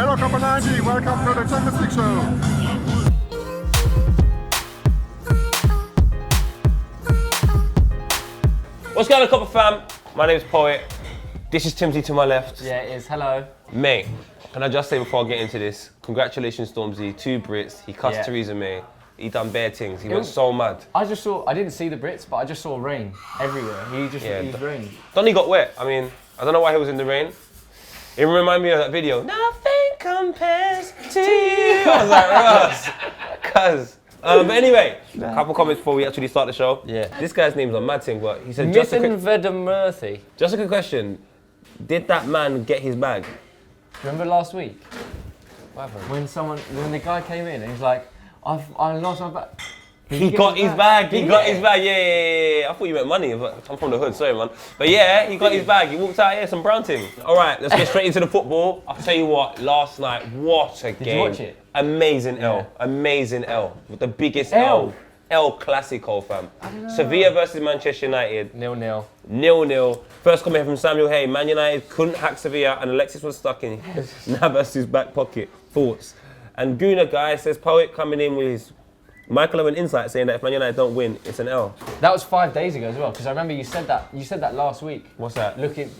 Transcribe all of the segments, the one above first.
Hello, Copenhagen. Welcome to the Timbsy show. What's going on, Copper fam? My name's Poet. This is Timbsy to my left. Yeah, it is. Hello. Mate, can I just say before I get into this, congratulations, Stormzy, 2 Brits. He cussed Theresa May. He done bare things. He went so mad. I didn't see the Brits, but I just saw rain everywhere. He rained. Donny got wet. I mean, I don't know why he was in the rain. It reminded me of that video. Nothing compares to you. I was like, Ross, cuz. But anyway, a couple comments before we actually start the show. Yeah. This guy's name's on mad thing, but he said, Just a quick question. Did that man get his bag? Remember last week? What happened? When the guy came in and he's like, I lost my bag. He got his bag. Yeah. I thought you meant money, but I'm from the hood, sorry man. But yeah, he got his bag. He walked out here, some brown thing. All right, let's get straight into the football. I'll tell you what, last night, what a game. Did you watch it? Amazing L. The biggest L. El Clasico, fam. Sevilla versus Manchester United. 0-0. 0-0. First comment from Samuel Hay. Man United couldn't hack Sevilla and Alexis was stuck in Navas's back pocket. Thoughts? And Guna guy says, Poet coming in with his Michael Owen insight saying that if Man United don't win, it's an L. That was 5 days ago as well, because I remember you said that. You said that last week. What's that?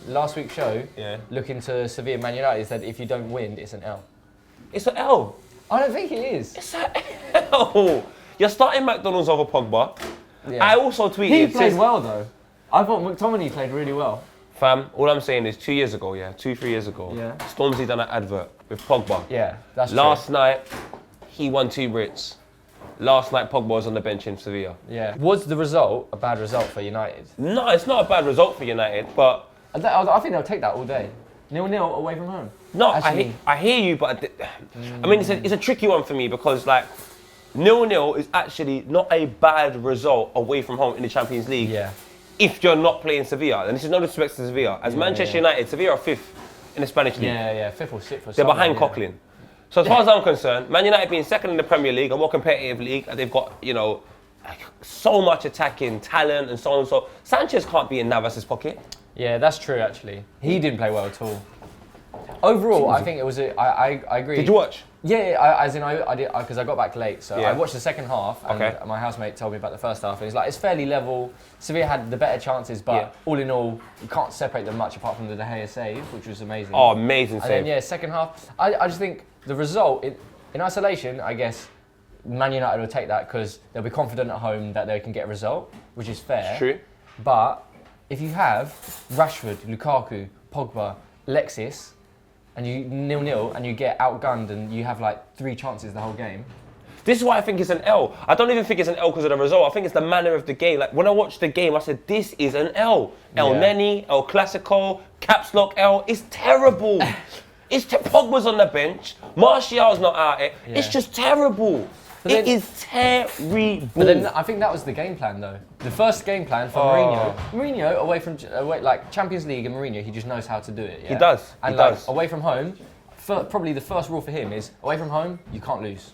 Last week's show. Yeah. Looking to Sevilla Man United said if you don't win, it's an L. It's an L. I don't think it is. It's an L. You're starting McDonald's over Pogba. Yeah. I also tweeted. He played well though. I thought McTominay played really well. Fam, all I'm saying is 3 years ago, Stormzy done an advert with Pogba. Yeah, that's Last night, he won 2 Brits. Last night, Pogba was on the bench in Sevilla. Yeah. Was the result a bad result for United? No, it's not a bad result for United, but... I think they'll take that all day. 0-0 away from home. No, I hear you, but... I mean, it's a tricky one for me because, like, 0-0 is actually not a bad result away from home in the Champions League. Yeah. If you're not playing Sevilla, and this is no disrespect to Sevilla. As Manchester United, Sevilla are 5th in the Spanish league. Yeah, 5th or 6th. They're behind Coquelin. So as far as I'm concerned, Man United being second in the Premier League, a more competitive league, and they've got, so much attacking talent and so on and so. Sanchez can't be in Navas's pocket. Yeah, that's true actually. He didn't play well at all. Overall, I think it was I agree. Did you watch? Yeah, I did because I got back late, so Yeah. I watched the second half, and my housemate told me about the first half, and he's like, it's fairly level. Sevilla had the better chances, but all in all, you can't separate them much apart from the De Gea save, which was amazing. Oh, amazing save. And then, second half, I just think the result, in isolation, I guess, Man United will take that because they'll be confident at home that they can get a result, which is fair. It's true. But if you have Rashford, Lukaku, Pogba, Alexis, and you 0-0 and you get outgunned and you have like 3 chances the whole game. This is why I think it's an L. I don't even think it's an L because of the result. I think it's the manner of the game. Like when I watched the game, I said, this is an L. El Neni, El Clasico, Caps Lock L. It's terrible. Pogba's on the bench. Martial's not at it. Yeah. It's just terrible. It is terrible. But then I think that was the game plan though. The first game plan for Mourinho away like Champions League and Mourinho, he just knows how to do it. Yeah? He does. And away from home, probably the first rule for him is away from home, you can't lose.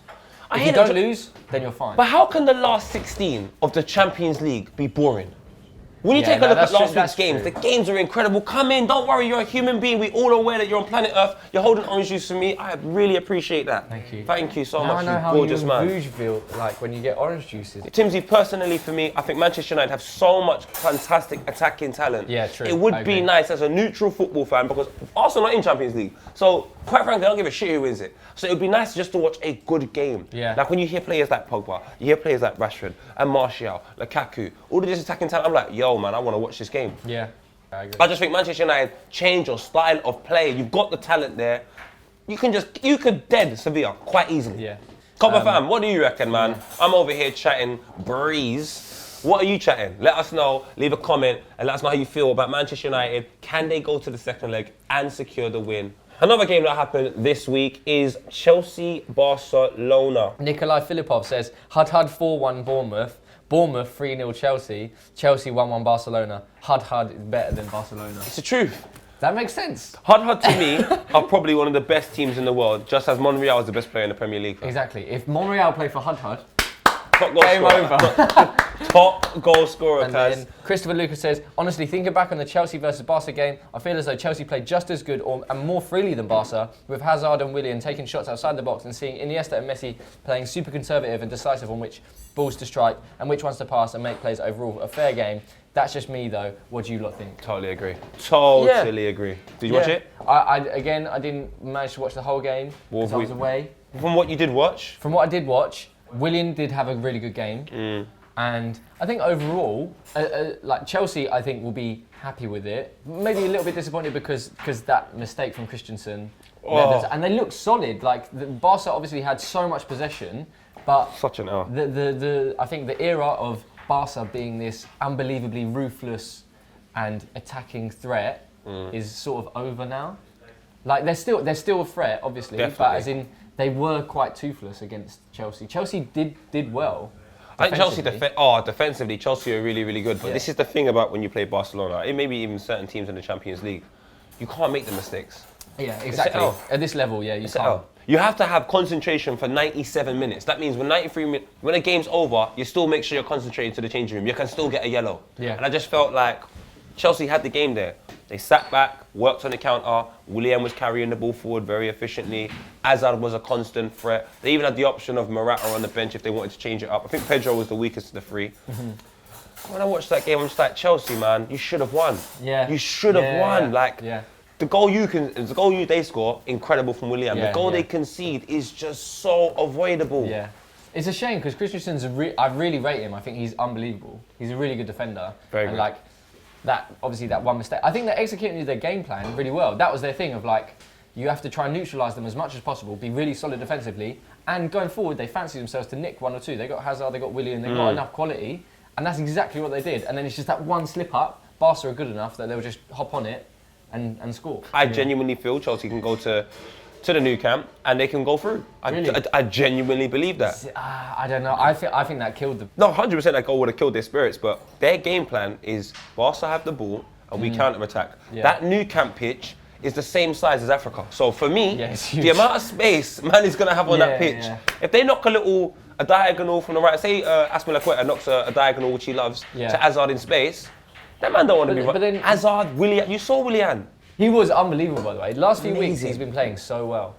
If you don't lose, then you're fine. But how can the last 16 of the Champions League be boring? When you take a look at last week's games, the games are incredible. Come in, don't worry, you're a human being. We're all aware that you're on planet Earth. You're holding orange juice for me. I really appreciate that. Thank you. Thank you so much, I know how gorgeous man. you feel like when you get orange juices. Timbsy, personally for me, I think Manchester United have so much fantastic attacking talent. Yeah, true. It would be nice as a neutral football fan because Arsenal are not in Champions League. So, quite frankly, I don't give a shit who wins it. So it would be nice just to watch a good game. Yeah. Like when you hear players like Pogba, you hear players like Rashford and Martial, Lukaku, all of this attacking talent, I'm like, yo man, I want to watch this game. Yeah, I agree. I just think Manchester United change your style of play. You've got the talent there. You could dead Sevilla quite easily. Yeah. Copper fam, what do you reckon, man? I'm over here chatting breeze. What are you chatting? Let us know, leave a comment, and let us know how you feel about Manchester United. Can they go to the second leg and secure the win? Another game that happened this week is Chelsea-Barcelona. Nikolai Filipov says, Hud 4-1 Bournemouth. Bournemouth 3-0 Chelsea. Chelsea 1-1 Barcelona. Hud is better than Barcelona. It's the truth. That makes sense. Hud to me are probably one of the best teams in the world, just as Monreal is the best player in the Premier League. Exactly. If Monreal play for Hud, Top goal Game scorer. over. Top goal scorer, And Kaz. then Christopher Lucas says, honestly, thinking back on the Chelsea versus Barca game, I feel as though Chelsea played just as good and more freely than Barca, with Hazard and Willian taking shots outside the box and seeing Iniesta and Messi playing super conservative and decisive on which balls to strike and which ones to pass and make plays overall. A fair game. That's just me, though. What do you lot think? Totally agree. Totally agree. Did you watch it? I didn't manage to watch the whole game because I was away. From what you did watch? From what I did watch, Willian did have a really good game. And I think overall, like Chelsea, I think will be happy with it. Maybe a little bit disappointed because that mistake from Christensen. And they look solid. Like Barca obviously had so much possession, but Such an hour. I think the era of Barca being this unbelievably ruthless and attacking threat is sort of over now. Like they're still a threat, obviously, Definitely. but as in they were quite toothless against Chelsea. Chelsea did well. I think Chelsea defensively, Chelsea are really, really good. But this is the thing about when you play Barcelona, it may be even certain teams in the Champions League, you can't make the mistakes. Yeah, exactly. At this level, yeah, you can't. You have to have concentration for 97 minutes. That means when when the game's over, you still make sure you're concentrating to the changing room. You can still get a yellow. Yeah. And I just felt like Chelsea had the game there. They sat back, worked on the counter. Willian was carrying the ball forward very efficiently. Hazard was a constant threat. They even had the option of Morata on the bench if they wanted to change it up. I think Pedro was the weakest of the three. When I watched that game, I'm just like, Chelsea, man, you should have won. Yeah. You should have won. The goal they score, incredible from Willian. The goal they concede is just so avoidable. Yeah. It's a shame because Christensen's I really rate him. I think he's unbelievable. He's a really good defender. Very and good. like that, obviously that one mistake. I think they're executing their game plan really well. That was their thing of like, you have to try and neutralise them as much as possible, be really solid defensively, and going forward they fancy themselves to nick one or two. They got Hazard, they got Willian, they got enough quality, and that's exactly what they did. And then it's just that one slip up. Barca are good enough that they'll just hop on it and score. I genuinely feel Chelsea can go to the Nou Camp and they can go through. I genuinely believe that. I don't know. I think that killed them. No, 100% that goal would have killed their spirits, but their game plan is Barca have the ball and we counter-attack. Yeah. That Nou Camp pitch is the same size as Africa. So for me, it's the huge. amount of space man is going to have on that pitch, if they knock a diagonal from the right, say Aspilicueta knocks a diagonal which he loves to Hazard in space, that man don't want to be but then Hazard, Willian, you saw Willian. He was unbelievable, by the way. Last few weeks, he's been playing so well.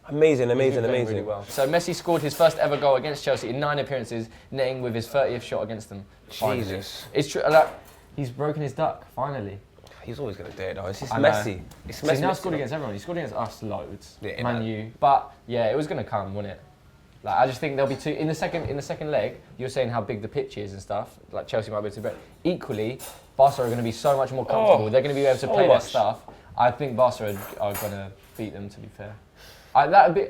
Amazing. Really well. So Messi scored his first ever goal against Chelsea in 9 appearances, netting with his 30th shot against them. Finally. Jesus. It's true. Like, he's broken his duck, finally. He's always going to do it though. It's just Messi. It's So he's now Messi. scored against everyone. He scored against us loads. Yeah, Man U. But yeah, it was going to come, wasn't it? Like, I just think there'll be two in the second leg. You're saying how big the pitch is and stuff. Like Chelsea might be able to, but equally, Barca are going to be so much more comfortable. They're going to be able to play their stuff. I think Barca are going to beat them. To be fair, that would be.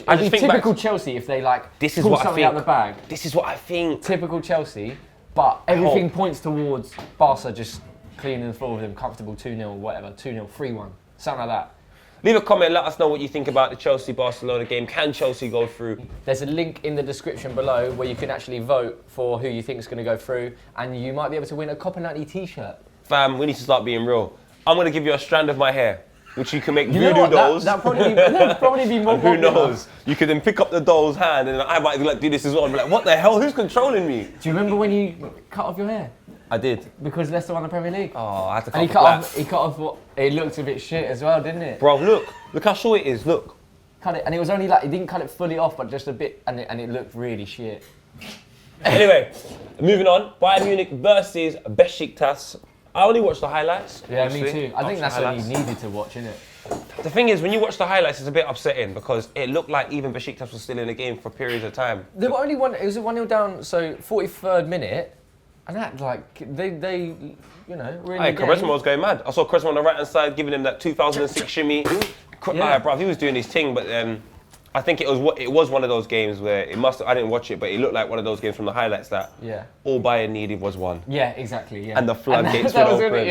It'd be typical Chelsea if they pull something out of the bag. This is what I think. Typical Chelsea, but everything points towards Barca just cleaning the floor with them, comfortable 2-0, whatever, 2-0, 3-1, something like that. Leave a comment, let us know what you think about the Chelsea-Barcelona game. Can Chelsea go through? There's a link in the description below where you can actually vote for who you think is going to go through, and you might be able to win a Copper 90 t-shirt. Fam, we need to start being real. I'm going to give you a strand of my hair, which you can make voodoo dolls. That'd probably be more and who popular. knows? You could then pick up the doll's hand and I might do this as well. I'm like, what the hell? Who's controlling me? Do you remember when you cut off your hair? I did. Because Leicester won the Premier League. Oh, I had to cut and he cut off what? It looked a bit shit as well, didn't it? Bro, look how short it is, look. Cut it, and it was only he didn't cut it fully off, but just a bit, and it looked really shit. Anyway, moving on. Bayern Munich versus Besiktas. I only watched the highlights. Yeah, honestly. me too. I think that's what you needed to watch, innit? The thing is, when you watch the highlights, it's a bit upsetting because it looked like even Besiktas was still in the game for periods of time. They were only it was 1-0 down, so 43rd minute, and that they were in the game. Quaresma was going mad. I saw Quaresma on the right hand side giving him that 2006 shimmy. Bruv, he was doing his thing, but I think it was one of those games where I didn't watch it, but it looked like one of those games from the highlights that all Bayern needed was one. Yeah, exact,ly yeah. And the floodgates would open.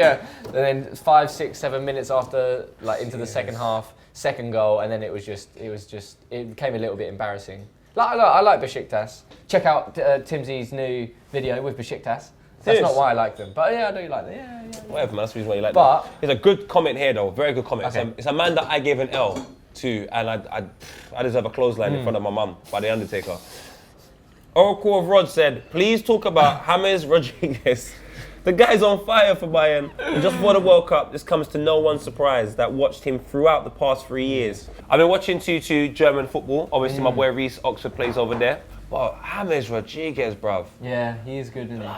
And then 5, 6, 7 minutes after, into the second half, second goal, and then it became a little bit embarrassing. I like Besiktas. Check out Timbsy's new video with Besiktas. That's not why I like them, but yeah, I do like them. Yeah. Whatever, man, that's the reason why you like them. There's a good comment here though, very good comment. Okay. It's a man that I gave an L to, and I deserve a clothesline in front of my mum by The Undertaker. Oracle of Rod said, please talk about James Rodriguez. The guy's on fire for Bayern. And just before the World Cup, this comes to no one's surprise that watched him throughout the past 3 years. I've been watching 2-2 German football. Obviously, my boy Reece Oxford plays over there. But James Rodriguez, bruv. Yeah, he is good, isn't he?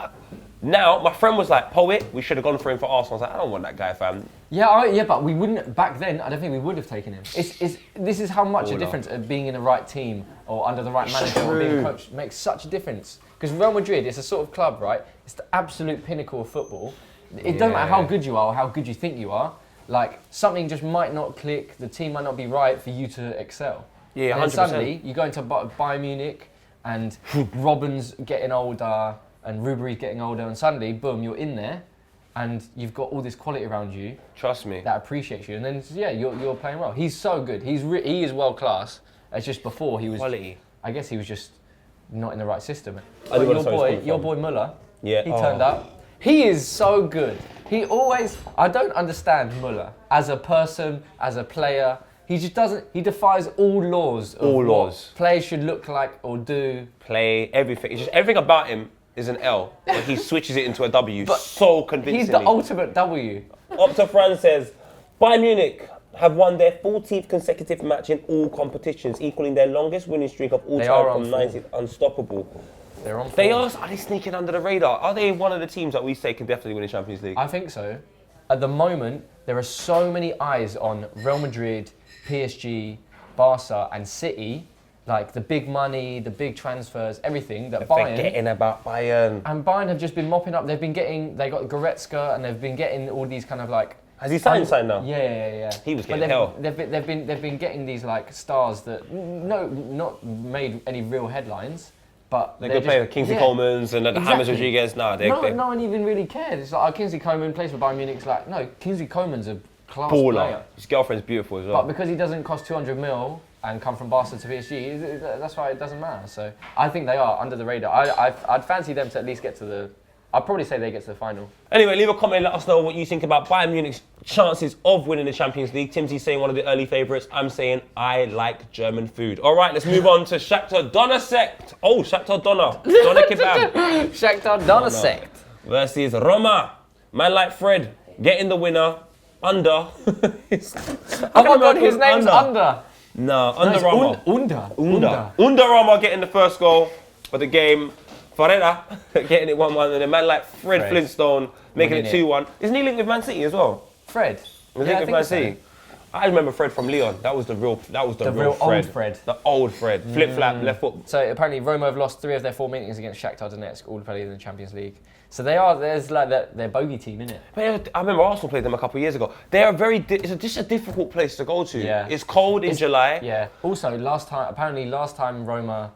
Now, my friend was like, Poet, we should have gone for him for Arsenal. I was like, I don't want that guy, fam. Yeah, but we wouldn't, back then, I don't think we would have taken him. This is how much a difference of being in the right team or under the right manager or being a coach makes such a difference. Because Real Madrid is a sort of club, right? It's the absolute pinnacle of football. It doesn't matter how good you are or how good you think you are. Like, something just might not click, the team might not be right for you to excel. Yeah, 100%. And then suddenly, you go into Bayern Munich and Robben's getting older and Ribery's getting older, and suddenly, boom, you're in there, and you've got all this quality around you. Trust me. That appreciates you, and then you're playing well. He's so good. He is world class. It's just before he was. Quality. I guess he was just not in the right system. I But your boy Muller. Yeah. He turned up. He is so good. I don't understand Muller as a person, as a player. He just doesn't. He defies all laws. Of what players should look like or do. Play everything. It's just everything about him is an L, but he switches it into a W so convincingly. He's the ultimate W. Opta Fran says, Bayern Munich have won their 14th consecutive match in all competitions, equaling their longest winning streak of all time from 90. Unstoppable. They're on. Are they sneaking under the radar? Are they one of the teams that we say can definitely win the Champions League? I think so. At the moment, there are so many eyes on Real Madrid, PSG, Barca, and City. Like the big money, the big transfers, everything that Bayern... Forgetting about Bayern. And Bayern have just been mopping up. They got Goretzka and they've been getting all these kind of like... Has he signed now? Yeah. He was getting hell. They've been getting these like stars that, not made any real headlines, but... They're good players, Kingsley Coman's and James Rodriguez. No one even really cared. It's like, Kingsley Coman plays for Bayern Munich. It's like, no, Kingsley Coman's a class player. His girlfriend's beautiful as well. But because he doesn't cost 200 mil and come from Barca to PSG, that's why it doesn't matter. So I think they are under the radar. I'd fancy them to at least get to the... I'd probably say they get to the final. Anyway, leave a comment, let us know what you think about Bayern Munich's chances of winning the Champions League. Timbsy's saying one of the early favourites. I'm saying I like German food. All right, let's move on to Shakhtar Donetsk. Oh, Shakhtar Doner Kebab. Shakhtar Donetsk versus Roma. Man like Fred, getting the winner. Under. Oh my God, his name's Under. No, Under Roma. Under Roma getting the first goal for the game. Ferreira getting it 1-1, and a man like Fred Flintstone making it 2-1. Isn't he linked with Man City as well? Fred. Linked with Man City. I remember Fred from Lyon. That was the real Fred. Old Fred. The old Fred. Flip flap, left foot. So apparently Roma have lost 3 of their 4 meetings against Shakhtar Donetsk, all played in the Champions League. So there's like their bogey team, innit? But I remember Arsenal played them a couple of years ago. They're it's just a difficult place to go to. Yeah. It's cold in July. Yeah. Also, last time Roma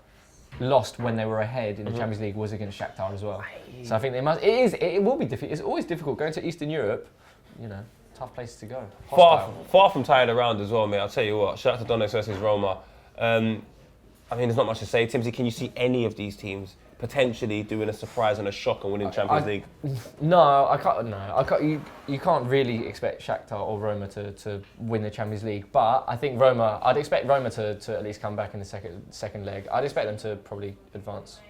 lost when they were ahead in the Champions League was against Shakhtar as well. So I think it will be difficult. It's always difficult going to Eastern Europe, tough place to go. Far from tired around as well, mate. I'll tell you what, Shakhtar Donetsk versus Roma. There's not much to say. Timsy, can you see any of these teams potentially doing a surprise and a shock and winning the Champions League? No, I can't. No, you can't really expect Shakhtar or Roma to win the Champions League. But I think I'd expect Roma to at least come back in the second leg. I'd expect them to probably advance,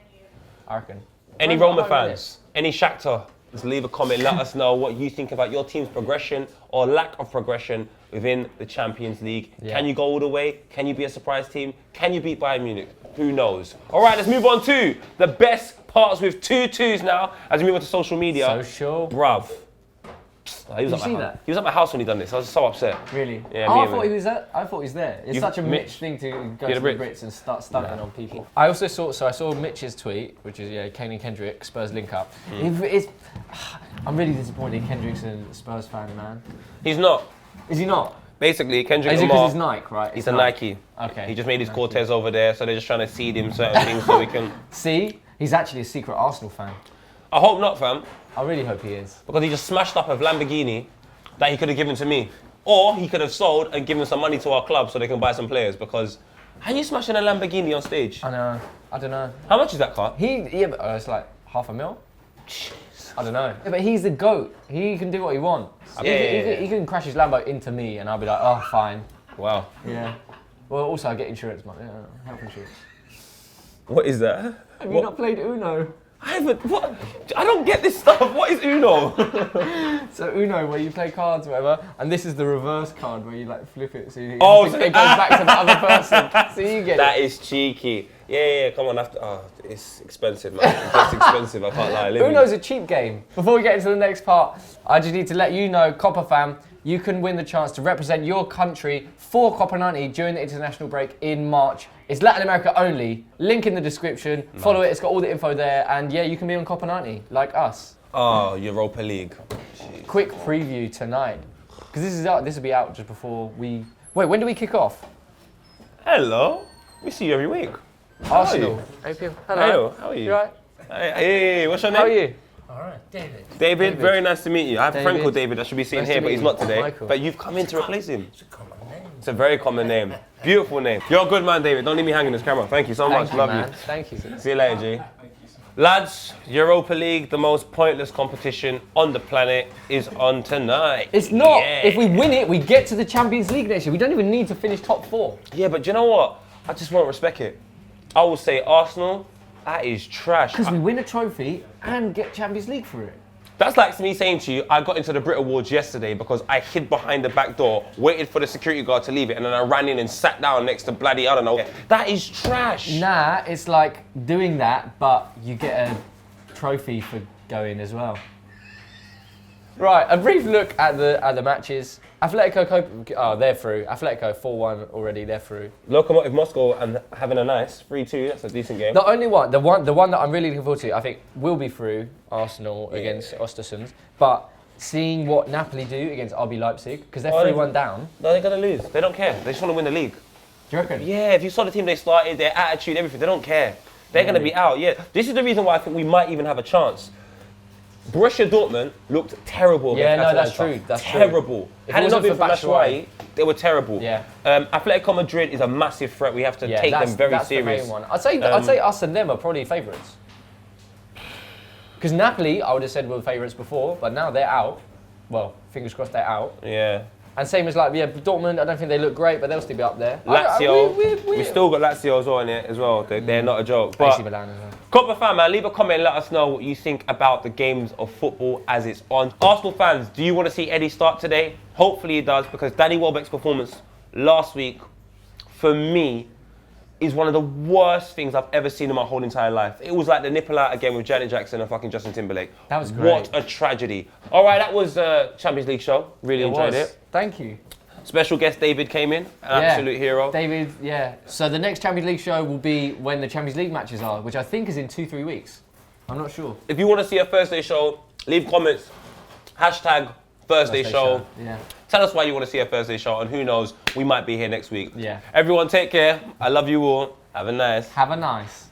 I reckon. Any Roma fans? Any Shakhtar? Just leave a comment. Let us know what you think about your team's progression or lack of progression within the Champions League. Yeah. Can you go all the way? Can you be a surprise team? Can you beat Bayern Munich? Who knows? All right, let's move on to the best parts with 2-2s now as we move on to social media. Bruv. He was at my house when he done this. I was so upset. Really? Yeah, I thought he was there. It's such a Mitch thing to go to the Brits and start stunting on people. I also saw Mitch's tweet, which is Kane and Kendrick, Spurs link up. I'm really disappointed Kendrick's a Spurs fan, man. He's not. Is he not? Basically, Kendrick Is it Lamar, because he's Nike, right? He's a Nike. Okay. He just made his Cortez over there, so they're just trying to seed him certain things so we can... See? He's actually a secret Arsenal fan. I hope not, fam. I really hope he is. Because he just smashed up a Lamborghini that he could have given to me. Or he could have sold and given some money to our club so they can buy some players, because how are you smashing a Lamborghini on stage? I know. I don't know. How much is that car? But it's like $500,000. Jeez. I don't know. Yeah, but he's the GOAT. He can do what he wants. He can crash his Lambo into me and I'll be like, oh, fine. Wow. Yeah. Well, also I get insurance, health insurance. What is that? Have you not played Uno? I haven't. What? I don't get this stuff. What is Uno? So Uno, where you play cards, or whatever, and this is the reverse card where you like flip it, so you Oh, it goes back to the other person. So you get That it. is cheeky. Yeah, come on. It's expensive, man. It's expensive. I can't lie. Uno's a cheap game. Before we get into the next part, I just need to let you know, Copper fam, you can win the chance to represent your country for Copper 90 during the international break in March. It's Latin America only. Link in the description. Nice. Follow it. It's got all the info there. And yeah, you can be on Copper 90, like us. Oh, Europa League. Jeez. Quick preview tonight. Because this will be out just before we... Wait, when do we kick off? Hello. We see you every week. Arsenal. Hello. Hello. How are you? You alright? Hey, what's your name? How are you? Alright, David. David, very nice to meet you. I have a friend called David that should be sitting Nice here, to but meet he's you. not today. Michael. But you've come in to replace him. It's a common name. It's a very common name. Beautiful name. You're a good man, David. Don't leave me hanging this camera. Thank you so much. Thank you, Love man. you. Thank you. See you later, G. Lads, Europa League, the most pointless competition on the planet, is on tonight. It's not. Yeah. If we win it, we get to the Champions League next year. We don't even need to finish top 4. Yeah, but do you know what? I just won't respect it. I will say Arsenal, that is trash. Because we win a trophy and get Champions League for it. That's like me saying to you, I got into the Brit Awards yesterday because I hid behind the back door, waited for the security guard to leave it, and then I ran in and sat down next to bloody, I don't know. That is trash. Nah, it's like doing that, but you get a trophy for going as well. Right, a brief look at the matches. Atletico, they're through. Atletico 4-1 already, they're through. Lokomotiv Moscow and having a nice 3-2, that's a decent game. The only one, the one that I'm really looking forward to, I think will be through Arsenal against Östersund. But seeing what Napoli do against RB Leipzig, because they're 3-1 down. No, they're going to lose. They don't care. They just want to win the league. Do you reckon? Yeah, if you saw the team they started, their attitude, everything, they don't care. They're going to be out, yeah. This is the reason why I think we might even have a chance. Borussia Dortmund looked terrible against Yeah, no, Atalanta. that's true. That's terrible. If Had it it not wasn't been for for Batshuayi, they were terrible. Yeah. Atletico Madrid is a massive threat. We have to take them very that's serious. The main one. I'd say us and them are probably favourites. Because Napoli, I would have said were favourites before, but now they're out. Well, fingers crossed they're out. Yeah. And same as Dortmund, I don't think they look great, but they'll still be up there. Lazio, we still got Lazio as well in it as well. They're not a joke. But AC Milan as well. Copper fan, man, leave a comment and let us know what you think about the games of football as it's on. Arsenal fans, do you want to see Eddie start today? Hopefully he does, because Danny Welbeck's performance last week, for me, is one of the worst things I've ever seen in my whole entire life. It was like the nipple out again with Janet Jackson and fucking Justin Timberlake. That was great. What a tragedy. All right, that was the Champions League show. Really enjoyed it. Thank you. Special guest David came in, an absolute hero. David, yeah. So the next Champions League show will be when the Champions League matches are, which I think is in 2-3 weeks. I'm not sure. If you want to see a Thursday show, leave comments. Hashtag Thursday show. Yeah. Tell us why you want to see a Thursday show, and who knows, we might be here next week. Yeah. Everyone take care. I love you all. Have a nice. Have a nice.